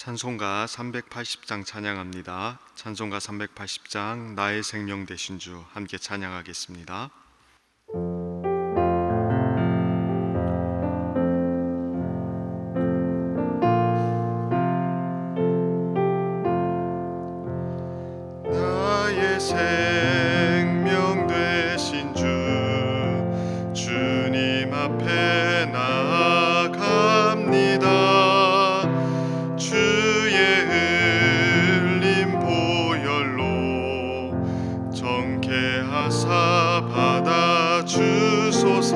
찬송가 380장 찬양합니다. 찬송가 380장 나의 생명 되신 주 함께 찬양하겠습니다. 나의 생명 되신 주 주님 앞에 나아갑니다. 주의 흘린 보혈로 정케하사 받아주소서.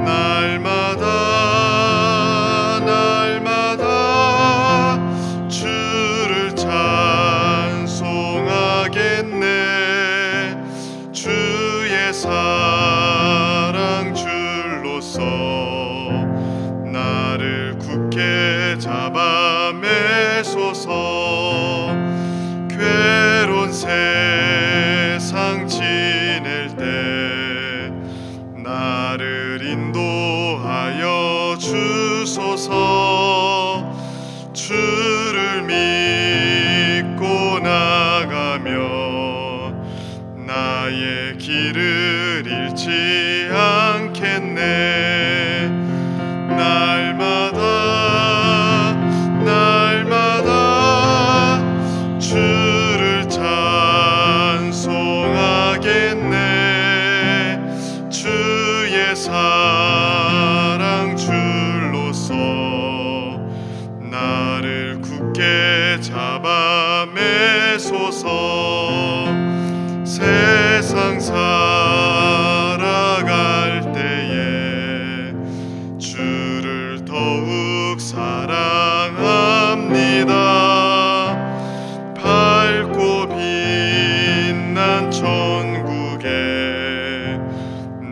날마다 주를 찬송하겠네. 주의 사랑 줄로서 나를 굳게 잡아 매소서. 괴로운 세상 지낼 때 나를 인도하여 주소서. 주를 믿고 나가면 나의 길을 잃지 않겠네. 날마다 주를 찬송하겠네. 주의 사랑 줄로서 나를 굳게 잡아 매소서. 세상 살아갈 때에 주를 더욱 사랑합니다. 밝고 빛난 천국에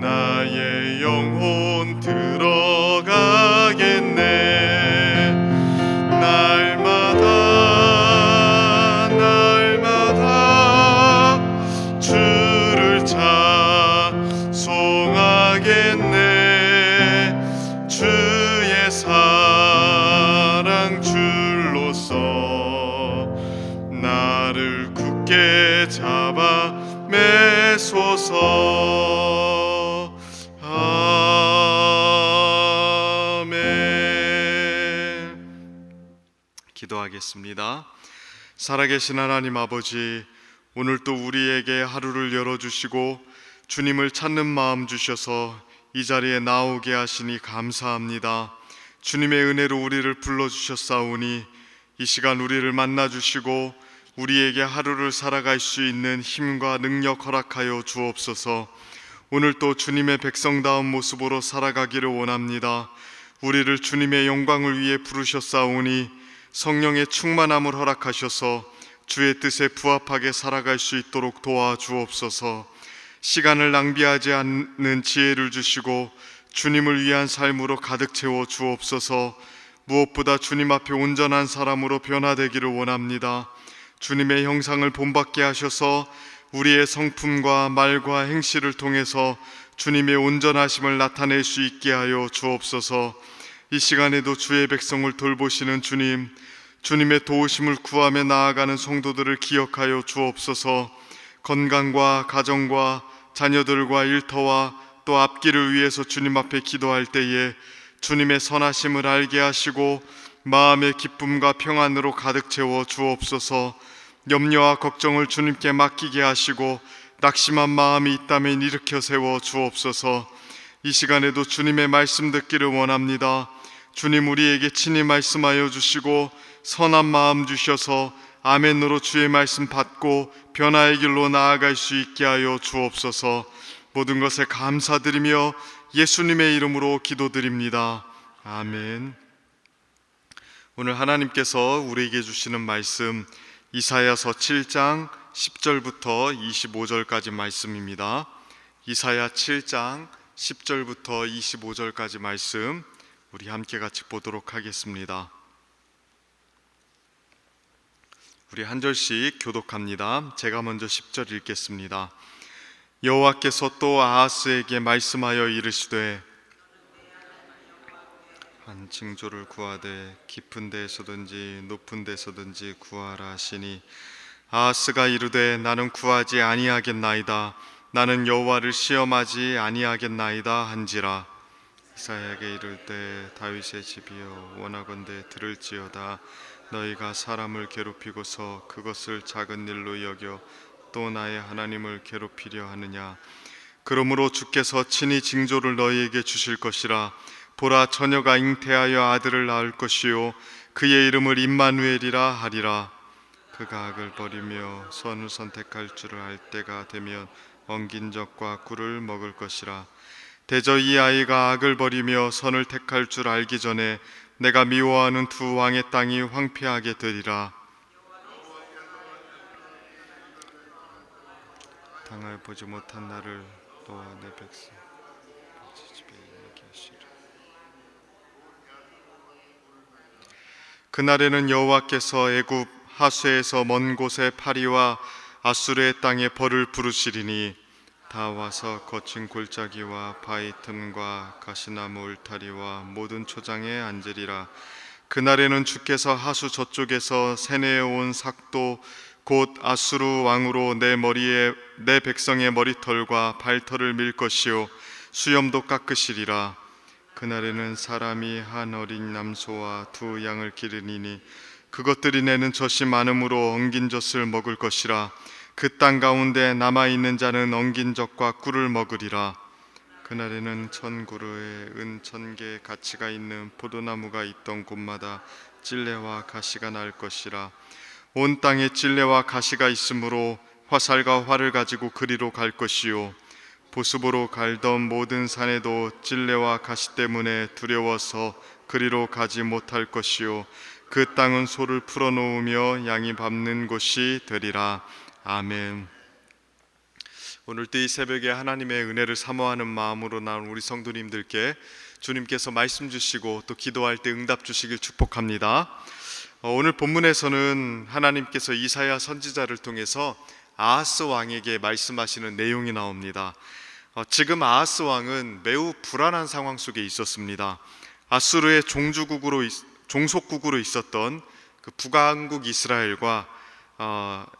나의 영혼 들어가겠네. 날마다 주를 찬송하겠네. 주의 사랑 줄로서 나를 굳게 잡아 매소서. 아멘. 기도하겠습니다. 살아계신 하나님 아버지, 오늘 또 우리에게 하루를 열어주시고 주님을 찾는 마음 주셔서 이 자리에 나오게 하시니 감사합니다. 주님의 은혜로 우리를 불러주셨사오니 이 시간 우리를 만나주시고 우리에게 하루를 살아갈 수 있는 힘과 능력 허락하여 주옵소서. 오늘 또 주님의 백성다운 모습으로 살아가기를 원합니다. 우리를 주님의 영광을 위해 부르셨사오니 성령의 충만함을 허락하셔서 주의 뜻에 부합하게 살아갈 수 있도록 도와주옵소서. 시간을 낭비하지 않는 지혜를 주시고 주님을 위한 삶으로 가득 채워 주옵소서. 무엇보다 주님 앞에 온전한 사람으로 변화되기를 원합니다. 주님의 형상을 본받게 하셔서 우리의 성품과 말과 행실을 통해서 주님의 온전하심을 나타낼 수 있게 하여 주옵소서. 이 시간에도 주의 백성을 돌보시는 주님, 주님의 도우심을 구하며 나아가는 성도들을 기억하여 주옵소서. 건강과 가정과 자녀들과 일터와 또 앞길을 위해서 주님 앞에 기도할 때에 주님의 선하심을 알게 하시고 마음의 기쁨과 평안으로 가득 채워 주옵소서. 염려와 걱정을 주님께 맡기게 하시고 낙심한 마음이 있다면 일으켜 세워 주옵소서. 이 시간에도 주님의 말씀 듣기를 원합니다. 주님, 우리에게 친히 말씀하여 주시고 선한 마음 주셔서 아멘으로 주의 말씀 받고 변화의 길로 나아갈 수 있게 하여 주옵소서. 모든 것에 감사드리며 예수님의 이름으로 기도드립니다. 아멘. 오늘 하나님께서 우리에게 주시는 말씀 이사야서 7장 10절부터 25절까지 말씀입니다. 이사야 7장 10절부터 25절까지 말씀 우리 함께 같이 보도록 하겠습니다. 우리 한 절씩 교독합니다. 제가 먼저 10절 읽겠습니다. 여호와께서 또 아하스에게 말씀하여 이르시되 한 징조를 구하되 깊은 데에서든지 높은 데서든지 구하라 하시니 아하스가 이르되 나는 구하지 아니하겠나이다. 나는 여호와를 시험하지 아니하겠나이다 한지라. 이사야에게 이를 때 다윗의 집이여 원하건대 들을지어다. 너희가 사람을 괴롭히고서 그것을 작은 일로 여겨 또 나의 하나님을 괴롭히려 하느냐. 그러므로 주께서 친히 징조를 너희에게 주실 것이라. 보라, 처녀가 잉태하여 아들을 낳을 것이요 그의 이름을 임마누엘이라 하리라. 그가 악을 버리며 선을 선택할 줄을 알 때가 되면 엉긴 젖과 꿀을 먹을 것이라. 대저 이 아이가 악을 버리며 선을 택할 줄 알기 전에 내가 미워하는 두 왕의 땅이 황폐하게 되리라. 당을 보지 못한 나를 너와 내 백성 집에 있게 하시리라. 그날에는 여호와께서 애굽 하수에서 먼 곳의 파리와 아수르의 땅에 벌을 부르시리니 다 와서 거친 골짜기와 바위 틈과 가시나무 울타리와 모든 초장에 앉으리라. 그날에는 주께서 하수 저쪽에서 세뇌해 온 삭도 곧 아수르 왕으로 내 백성의 머리털과 발털을 밀 것이요 수염도 깎으시리라. 그날에는 사람이 한 어린 남소와 두 양을 기르니니 그것들이 내는 젖이 많음으로 엉긴 젖을 먹을 것이라. 그 땅 가운데 남아있는 자는 엉긴 젖과 꿀을 먹으리라. 그날에는 1000그루에 은 1000개 가치가 있는 포도나무가 있던 곳마다 찔레와 가시가 날 것이라. 온 땅에 찔레와 가시가 있으므로 화살과 활을 가지고 그리로 갈 것이요 보습으로 갈던 모든 산에도 찔레와 가시 때문에 두려워서 그리로 가지 못할 것이요 그 땅은 소를 풀어놓으며 양이 밟는 곳이 되리라. 아멘. 오늘도 이 새벽에 하나님의 은혜를 사모하는 마음으로 나온 우리 성도님들께 주님께서 말씀 주시고 또 기도할 때 응답 주시길 축복합니다. 오늘 본문에서는 하나님께서 이사야 선지자를 통해서 아하스 왕에게 말씀하시는 내용이 나옵니다. 지금 아하스 왕은 매우 불안한 상황 속에 있었습니다. 아수르의 종속국으로 있었던 그 북왕국 이스라엘과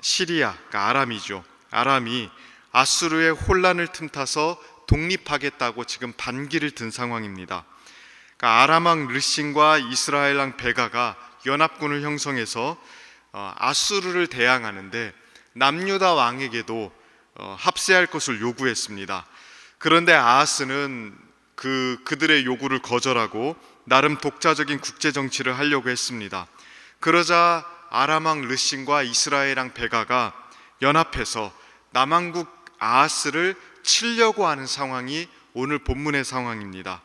시리아, 그러니까 아람이죠. 아람이 아수르의 혼란을 틈타서 독립하겠다고 지금 반기를 든 상황입니다. 그러니까 아람 왕 르신과 이스라엘 왕 베가가 연합군을 형성해서 아수르를 대항하는데 남유다 왕에게도 합세할 것을 요구했습니다. 그런데 아하스는 그들의 요구를 거절하고 나름 독자적인 국제 정치를 하려고 했습니다. 그러자 아람 왕 르신과 이스라엘 왕 베가가 연합해서 남왕국 아하스를 치려고 하는 상황이 오늘 본문의 상황입니다.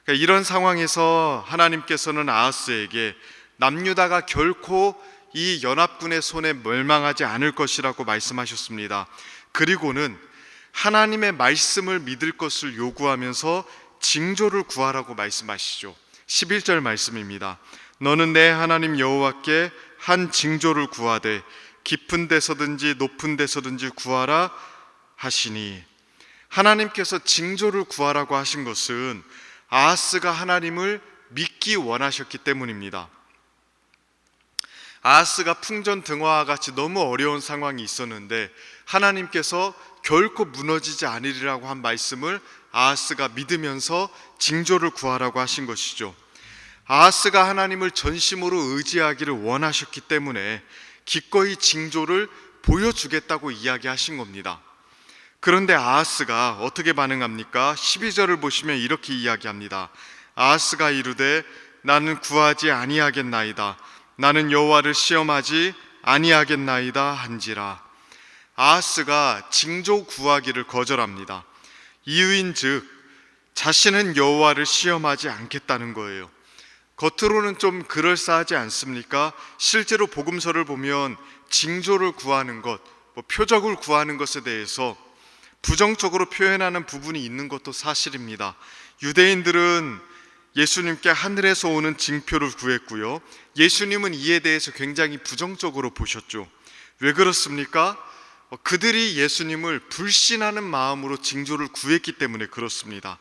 그러니까 이런 상황에서 하나님께서는 아하스에게 남유다가 결코 이 연합군의 손에 멸망하지 않을 것이라고 말씀하셨습니다. 그리고는 하나님의 말씀을 믿을 것을 요구하면서 징조를 구하라고 말씀하시죠. 11절 말씀입니다. 너는 내 하나님 여호와께 한 징조를 구하되 깊은 데서든지 높은 데서든지 구하라 하시니, 하나님께서 징조를 구하라고 하신 것은 아하스가 하나님을 믿기 원하셨기 때문입니다. 아하스가 풍전등화와 같이 너무 어려운 상황이 있었는데 하나님께서 결코 무너지지 않으리라고 한 말씀을 아하스가 믿으면서 징조를 구하라고 하신 것이죠. 아하스가 하나님을 전심으로 의지하기를 원하셨기 때문에 기꺼이 징조를 보여주겠다고 이야기하신 겁니다. 그런데 아하스가 어떻게 반응합니까? 12절을 보시면 이렇게 이야기합니다. 아하스가 이르되 나는 구하지 아니하겠나이다. 나는 여호와를 시험하지 아니하겠나이다 한지라. 아하스가 징조 구하기를 거절합니다. 이유인즉 자신은 여호와를 시험하지 않겠다는 거예요. 겉으로는 좀 그럴싸하지 않습니까? 실제로 복음서를 보면 징조를 구하는 것, 표적을 구하는 것에 대해서 부정적으로 표현하는 부분이 있는 것도 사실입니다. 유대인들은 예수님께 하늘에서 오는 징표를 구했고요, 예수님은 이에 대해서 굉장히 부정적으로 보셨죠. 왜 그렇습니까? 그들이 예수님을 불신하는 마음으로 징조를 구했기 때문에 그렇습니다.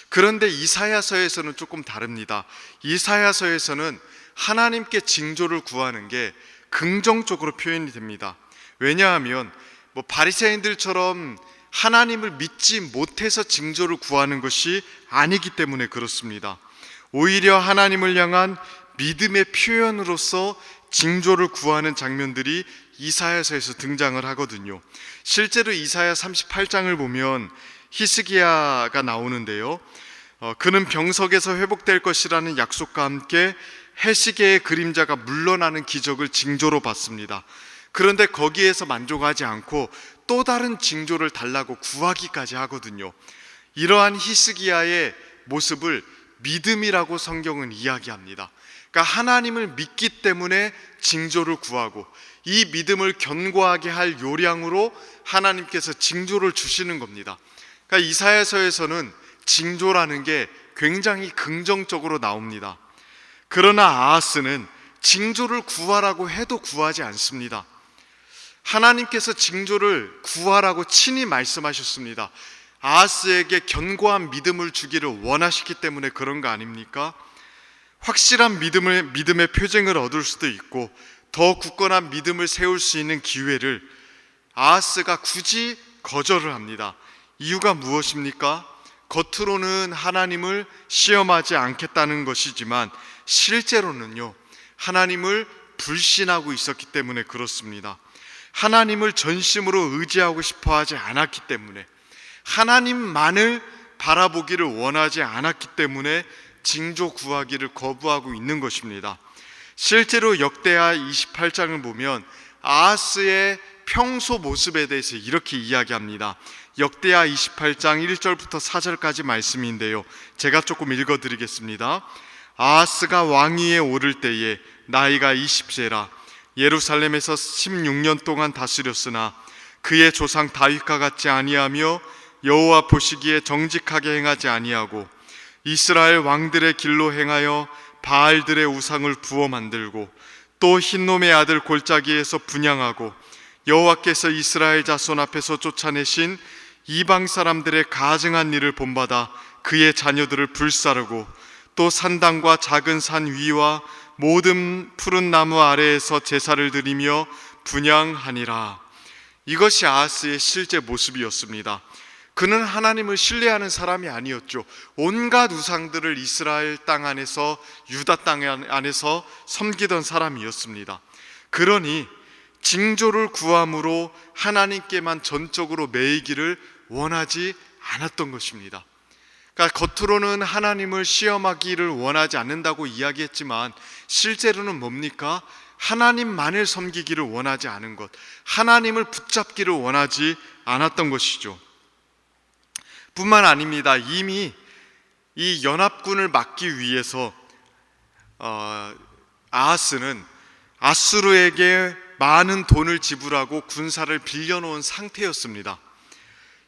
그런데 이사야서에서는 조금 다릅니다. 이사야서에서는 하나님께 징조를 구하는 게 긍정적으로 표현이 됩니다. 왜냐하면 바리새인들처럼 하나님을 믿지 못해서 징조를 구하는 것이 아니기 때문에 그렇습니다. 오히려 하나님을 향한 믿음의 표현으로서 징조를 구하는 장면들이 이사야서에서 등장을 하거든요. 실제로 이사야 38장을 보면 히스기야가 나오는데요, 그는 병석에서 회복될 것이라는 약속과 함께 해시계의 그림자가 물러나는 기적을 징조로 받습니다. 그런데 거기에서 만족하지 않고 또 다른 징조를 달라고 구하기까지 하거든요. 이러한 히스기야의 모습을 믿음이라고 성경은 이야기합니다. 그러니까 하나님을 믿기 때문에 징조를 구하고, 이 믿음을 견고하게 할 요량으로 하나님께서 징조를 주시는 겁니다. 그러니까 이사야서에서는 징조라는 게 굉장히 긍정적으로 나옵니다. 그러나 아하스는 징조를 구하라고 해도 구하지 않습니다. 하나님께서 징조를 구하라고 친히 말씀하셨습니다. 아하스에게 견고한 믿음을 주기를 원하시기 때문에 그런 거 아닙니까? 확실한 믿음의 표징을 얻을 수도 있고 더 굳건한 믿음을 세울 수 있는 기회를 아하스가 굳이 거절을 합니다. 이유가 무엇입니까? 겉으로는 하나님을 시험하지 않겠다는 것이지만 실제로는요, 하나님을 불신하고 있었기 때문에 그렇습니다. 하나님을 전심으로 의지하고 싶어 하지 않았기 때문에, 하나님만을 바라보기를 원하지 않았기 때문에 징조 구하기를 거부하고 있는 것입니다. 실제로 역대하 28장을 보면 아하스의 평소 모습에 대해서 이렇게 이야기합니다. 역대하 28장 1절부터 4절까지 말씀인데요, 제가 조금 읽어드리겠습니다. 아하스가 왕위에 오를 때에 나이가 20세라 예루살렘에서 16년 동안 다스렸으나 그의 조상 다윗과 같지 아니하며 여호와 보시기에 정직하게 행하지 아니하고 이스라엘 왕들의 길로 행하여 바알들의 우상을 부어 만들고 또 흰놈의 아들 골짜기에서 분향하고 여호와께서 이스라엘 자손 앞에서 쫓아내신 이방 사람들의 가증한 일을 본받아 그의 자녀들을 불사르고 또 산당과 작은 산 위와 모든 푸른 나무 아래에서 제사를 드리며 분향하니라. 이것이 아하스의 실제 모습이었습니다. 그는 하나님을 신뢰하는 사람이 아니었죠. 온갖 우상들을 이스라엘 땅 안에서, 유다 땅 안에서 섬기던 사람이었습니다. 그러니 징조를 구함으로 하나님께만 전적으로 매이기를 원하지 않았던 것입니다. 그러니까 겉으로는 하나님을 시험하기를 원하지 않는다고 이야기했지만 실제로는 뭡니까? 하나님만을 섬기기를 원하지 않은 것, 하나님을 붙잡기를 원하지 않았던 것이죠. 뿐만 아닙니다. 이미 이 연합군을 막기 위해서 아하스는 아수르에게 많은 돈을 지불하고 군사를 빌려놓은 상태였습니다.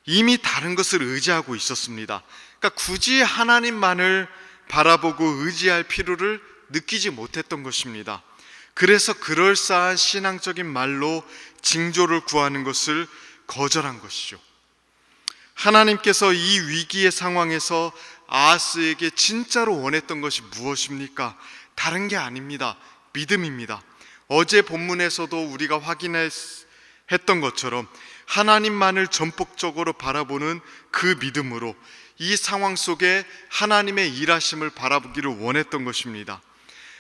이미 다른 것을 의지하고 있었습니다. 그러니까 굳이 하나님만을 바라보고 의지할 필요를 느끼지 못했던 것입니다. 그래서 그럴싸한 신앙적인 말로 징조를 구하는 것을 거절한 것이죠. 하나님께서 이 위기의 상황에서 아하스에게 진짜로 원했던 것이 무엇입니까? 다른 게 아닙니다. 믿음입니다. 어제 본문에서도 우리가 확인했던 것처럼 하나님만을 전폭적으로 바라보는 그 믿음으로 이 상황 속에 하나님의 일하심을 바라보기를 원했던 것입니다.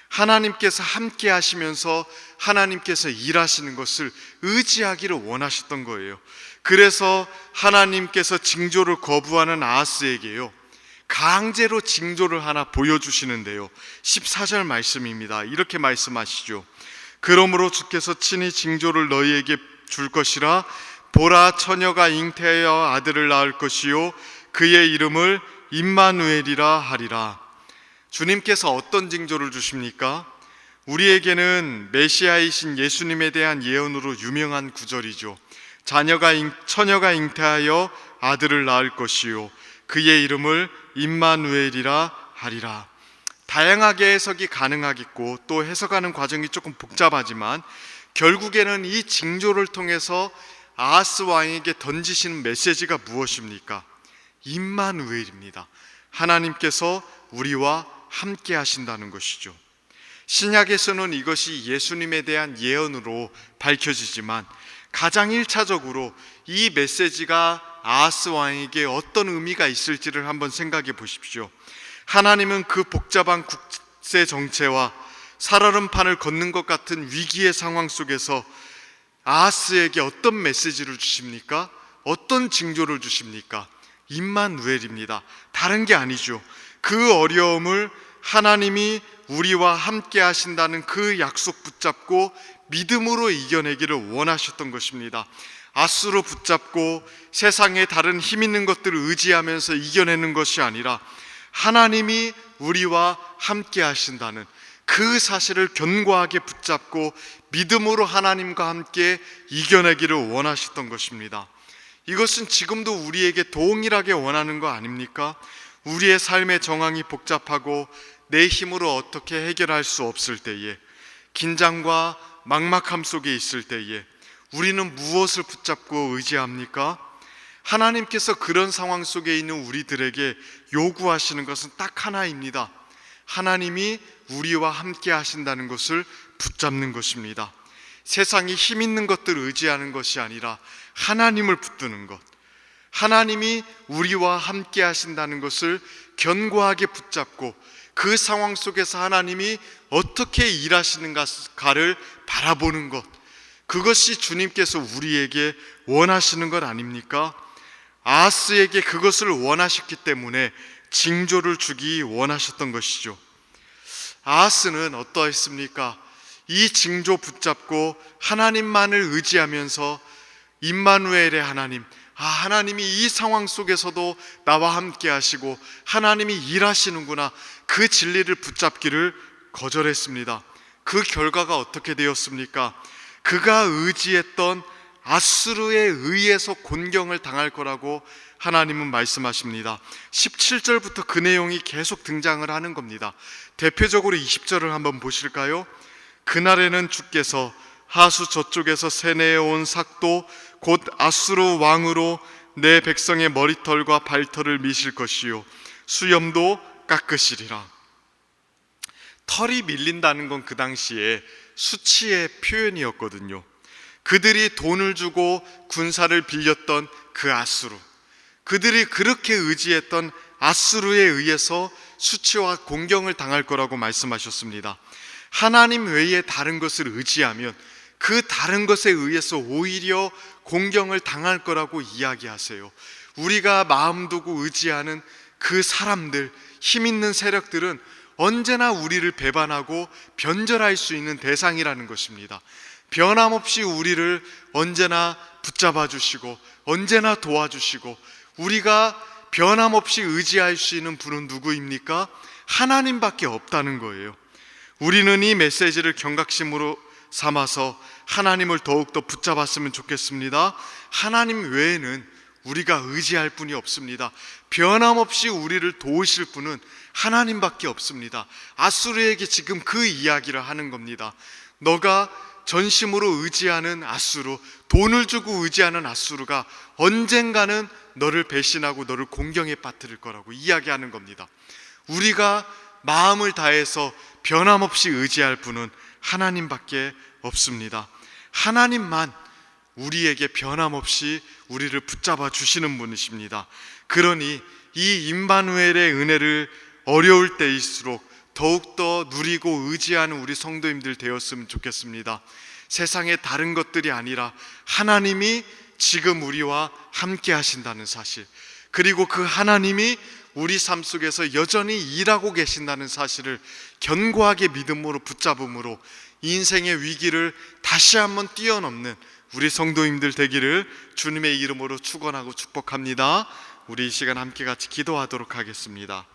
하나님께서 함께 하시면서 하나님께서 일하시는 것을 의지하기를 원하셨던 거예요. 그래서 하나님께서 징조를 거부하는 아하스에게요, 강제로 징조를 하나 보여주시는데요, 14절 말씀입니다. 이렇게 말씀하시죠. 그러므로 주께서 친히 징조를 너희에게 줄 것이라. 보라, 처녀가 잉태하여 아들을 낳을 것이요 그의 이름을 임마누엘이라 하리라. 주님께서 어떤 징조를 주십니까? 우리에게는 메시아이신 예수님에 대한 예언으로 유명한 구절이죠. 처녀가 잉태하여 아들을 낳을 것이요 그의 이름을 임마누엘이라 하리라. 다양하게 해석이 가능하겠고 또 해석하는 과정이 조금 복잡하지만 결국에는 이 징조를 통해서 아하스 왕에게 던지시는 메시지가 무엇입니까? 임마누엘입니다. 하나님께서 우리와 함께 하신다는 것이죠. 신약에서는 이것이 예수님에 대한 예언으로 밝혀지지만 가장 1차적으로 이 메시지가 아하스 왕에게 어떤 의미가 있을지를 한번 생각해 보십시오. 하나님은 그 복잡한 국제 정체와 살얼음판을 걷는 것 같은 위기의 상황 속에서 아하스에게 어떤 메시지를 주십니까? 어떤 징조를 주십니까? 임마누엘입니다. 다른 게 아니죠. 그 어려움을 하나님이 우리와 함께 하신다는 그 약속 붙잡고 믿음으로 이겨내기를 원하셨던 것입니다. 아수로 붙잡고 세상의 다른 힘 있는 것들을 의지하면서 이겨내는 것이 아니라 하나님이 우리와 함께 하신다는 그 사실을 견고하게 붙잡고 믿음으로 하나님과 함께 이겨내기를 원하셨던 것입니다. 이것은 지금도 우리에게 동일하게 원하는 거 아닙니까? 우리의 삶의 정황이 복잡하고 내 힘으로 어떻게 해결할 수 없을 때에, 긴장과 막막함 속에 있을 때에 우리는 무엇을 붙잡고 의지합니까? 하나님께서 그런 상황 속에 있는 우리들에게 요구하시는 것은 딱 하나입니다. 하나님이 우리와 함께 하신다는 것을 붙잡는 것입니다. 세상이 힘 있는 것들을 의지하는 것이 아니라 하나님을 붙드는 것, 하나님이 우리와 함께 하신다는 것을 견고하게 붙잡고 그 상황 속에서 하나님이 어떻게 일하시는가를 바라보는 것, 그것이 주님께서 우리에게 원하시는 것 아닙니까? 아하스에게 그것을 원하셨기 때문에 징조를 주기 원하셨던 것이죠. 아하스는 어떠했습니까? 이 징조 붙잡고 하나님만을 의지하면서 임마누엘의 하나님, 하나님이 이 상황 속에서도 나와 함께 하시고 하나님이 일하시는구나, 그 진리를 붙잡기를 거절했습니다. 그 결과가 어떻게 되었습니까? 그가 의지했던 아수르에 의해서 곤경을 당할 거라고 하나님은 말씀하십니다. 17절부터 그 내용이 계속 등장을 하는 겁니다. 대표적으로 20절을 한번 보실까요? 그날에는 주께서 하수 저쪽에서 세내에 온 삭도 곧 아수르 왕으로 내 백성의 머리털과 발털을 미실 것이요 수염도 깎으시리라. 털이 밀린다는 건 그 당시에 수치의 표현이었거든요. 그들이 돈을 주고 군사를 빌렸던 그 아수르, 그들이 그렇게 의지했던 아수르에 의해서 수치와 공경을 당할 거라고 말씀하셨습니다. 하나님 외에 다른 것을 의지하면 그 다른 것에 의해서 오히려 공경을 당할 거라고 이야기하세요. 우리가 마음 두고 의지하는 그 사람들, 힘 있는 세력들은 언제나 우리를 배반하고 변절할 수 있는 대상이라는 것입니다. 변함없이 우리를 언제나 붙잡아 주시고 언제나 도와주시고 우리가 변함없이 의지할 수 있는 분은 누구입니까? 하나님밖에 없다는 거예요. 우리는 이 메시지를 경각심으로 삼아서 하나님을 더욱더 붙잡았으면 좋겠습니다. 하나님 외에는 우리가 의지할 분이 없습니다. 변함없이 우리를 도우실 분은 하나님밖에 없습니다. 아수르에게 지금 그 이야기를 하는 겁니다. 너가 전심으로 의지하는 아수르, 돈을 주고 의지하는 아수르가 언젠가는 너를 배신하고 너를 공경에 빠뜨릴 거라고 이야기하는 겁니다. 우리가 마음을 다해서 변함없이 의지할 분은 하나님밖에 없습니다. 하나님만 우리에게 변함없이 우리를 붙잡아 주시는 분이십니다. 그러니 이 임마누엘의 은혜를 어려울 때일수록 더욱더 누리고 의지하는 우리 성도님들 되었으면 좋겠습니다. 세상의 다른 것들이 아니라 하나님이 지금 우리와 함께 하신다는 사실, 그리고 그 하나님이 우리 삶 속에서 여전히 일하고 계신다는 사실을 견고하게 믿음으로 붙잡음으로 인생의 위기를 다시 한번 뛰어넘는 우리 성도님들 되기를 주님의 이름으로 축원하고 축복합니다. 우리 이 시간 함께 같이 기도하도록 하겠습니다.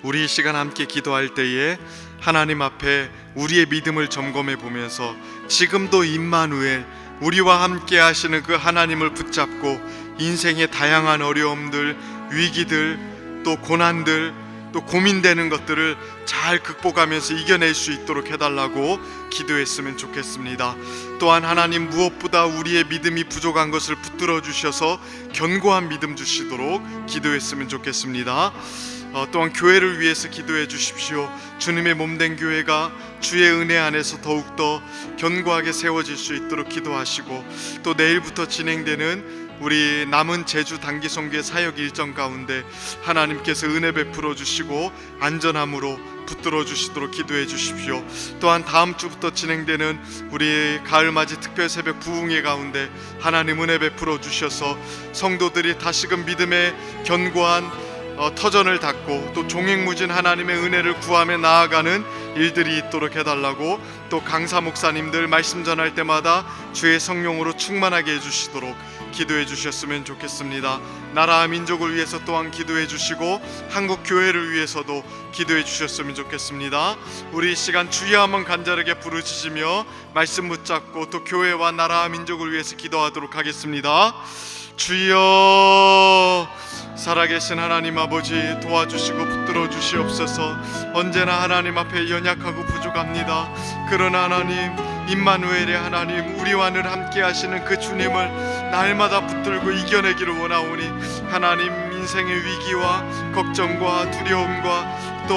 우리 이 시간 함께 기도할 때에 하나님 앞에 우리의 믿음을 점검해 보면서 지금도 임마누엘, 우리와 함께 하시는 그 하나님을 붙잡고 인생의 다양한 어려움들, 위기들, 또 고난들, 또 또 고민되는 것들을 잘 극복하면서 이겨낼 수 있도록 해달라고 기도했으면 좋겠습니다. 또한 하나님, 무엇보다 우리의 믿음이 부족한 것을 붙들어 주셔서 견고한 믿음 주시도록 기도했으면 좋겠습니다. 또한 교회를 위해서 기도해 주십시오. 주님의 몸된 교회가 주의 은혜 안에서 더욱더 견고하게 세워질 수 있도록 기도하시고, 또 내일부터 진행되는 우리 남은 제주 단기 선교의 사역 일정 가운데 하나님께서 은혜 베풀어 주시고 안전함으로 붙들어 주시도록 기도해 주십시오. 또한 다음 주부터 진행되는 우리 가을맞이 특별 새벽 부흥회 가운데 하나님 은혜 베풀어 주셔서 성도들이 다시금 믿음의 견고한 터전을 닫고 또 종횡무진 하나님의 은혜를 구하며 나아가는 일들이 있도록 해달라고, 또 강사 목사님들 말씀 전할 때마다 주의 성령으로 충만하게 해주시도록 기도해 주셨으면 좋겠습니다. 나라와 민족을 위해서 또한 기도해 주시고 한국 교회를 위해서도 기도해 주셨으면 좋겠습니다. 우리 이 시간 주여 한번 간절하게 부르짖으며 말씀 붙잡고 또 교회와 나라와 민족을 위해서 기도하도록 하겠습니다. 주여, 살아계신 하나님 아버지, 도와주시고 붙들어 주시옵소서. 언제나 하나님 앞에 연약하고 부족합니다. 그러나 하나님, 임마누엘의 하나님, 우리와 늘 함께 하시는 그 주님을 날마다 붙들고 이겨내기를 원하오니, 하나님, 인생의 위기와 걱정과 두려움과 또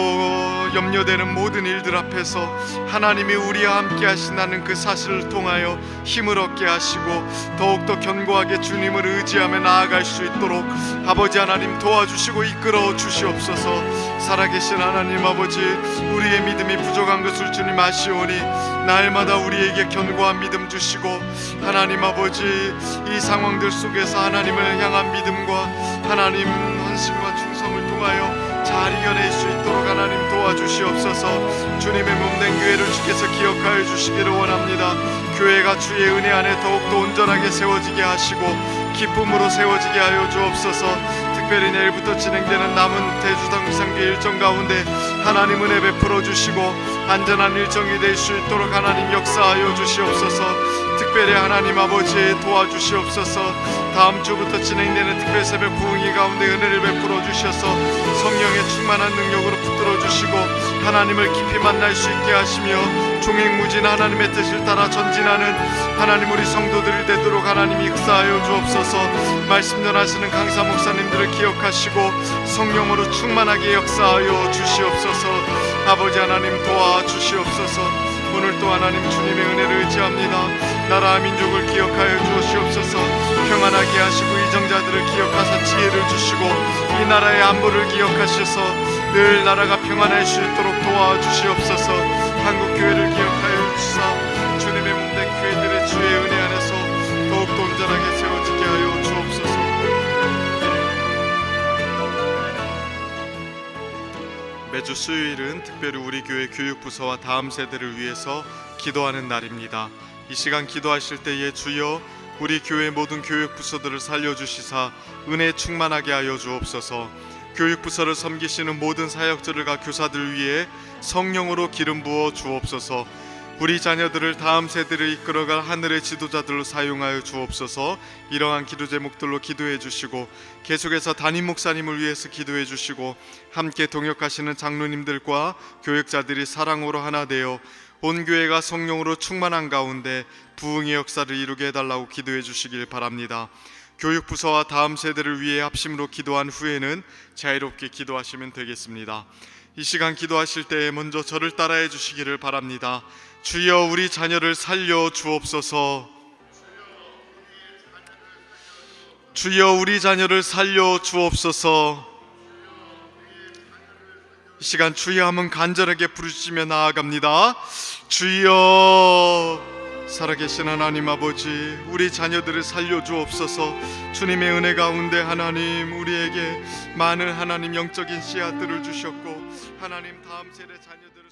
염려되는 모든 일들 앞에서 하나님이 우리와 함께 하신다는 그 사실을 통하여 힘을 얻게 하시고 더욱더 견고하게 주님을 의지하며 나아갈 수 있도록 아버지 하나님 도와주시고 이끌어 주시옵소서. 살아계신 하나님 아버지, 우리의 믿음이 부족한 것을 주님 아시오니 날마다 우리에게 견고한 믿음 주시고, 하나님 아버지, 이 상황들 속에서 하나님을 향한 믿음과 하나님 헌신과 충성을 통하여 잘 이겨낼 수 있도록 하나님 도와주시옵소서. 주님의 몸된 교회를 주께서 기억하여 주시기를 원합니다. 교회가 주의 은혜 안에 더욱더 온전하게 세워지게 하시고 기쁨으로 세워지게 하여 주옵소서. 특별히 내일부터 진행되는 남은 대주당 상교 일정 가운데 하나님 은혜 베풀어 주시고 안전한 일정이 될 수 있도록 하나님 역사하여 주시옵소서. 특별히 하나님 아버지 도와주시옵소서. 다음 주부터 진행되는 특별 새벽 부흥회 가운데 은혜를 베풀어 주셔서 성령의 충만한 능력으로 붙들어 주시고 하나님을 깊이 만날 수 있게 하시며 종횡무진 하나님의 뜻을 따라 전진하는 하나님 우리 성도들이 되도록 하나님이 역사하여 주옵소서. 말씀 전하시는 강사 목사님들을 기억하시고 성령으로 충만하게 역사하여 주시옵소서. 아버지 하나님 도와주시옵소서. 오늘 또 하나님 주님의 은혜를 의지합니다. 나라와 민족을 기억하여 주시옵소서. 평안하게 하시고 이정자들을 기억하사 지혜를 주시고 이 나라의 안보를 기억하셔서 늘 나라가 평안할 수 있도록 도와주시옵소서. 한국 교회를 기억하여 주시사 주님의 몸된 교회들의 주의 은혜 안에서 더욱더 온전하게 세워지게 하여 주옵소서. 매주 수요일은 특별히 우리 교회 교육부서와 다음 세대를 위해서 기도하는 날입니다. 이 시간 기도하실 때에 주여 우리 교회 모든 교육부서들을 살려주시사 은혜 충만하게 하여 주옵소서. 교육부서를 섬기시는 모든 사역자들과 교사들 위해 성령으로 기름 부어 주옵소서. 우리 자녀들을 다음 세대를 이끌어갈 하늘의 지도자들로 사용하여 주옵소서. 이러한 기도 제목들로 기도해 주시고 계속해서 담임 목사님을 위해서 기도해 주시고 함께 동역하시는 장로님들과 교역자들이 사랑으로 하나 되어 온 교회가 성령으로 충만한 가운데 부흥의 역사를 이루게 해달라고 기도해 주시길 바랍니다. 교육부서와 다음 세대를 위해 합심으로 기도한 후에는 자유롭게 기도하시면 되겠습니다. 이 시간 기도하실 때에 먼저 저를 따라해 주시기를 바랍니다. 주여 우리 자녀를 살려 주옵소서. 주여 우리 자녀를 살려 주옵소서. 이 시간 주여 한번 간절하게 부르시며 나아갑니다. 주여, 살아계신 하나님 아버지, 우리 자녀들을 살려 주옵소서. 주님의 은혜 가운데 하나님 우리에게 많은 하나님 영적인 씨앗들을 주셨고 하나님 다음 세대 자녀들을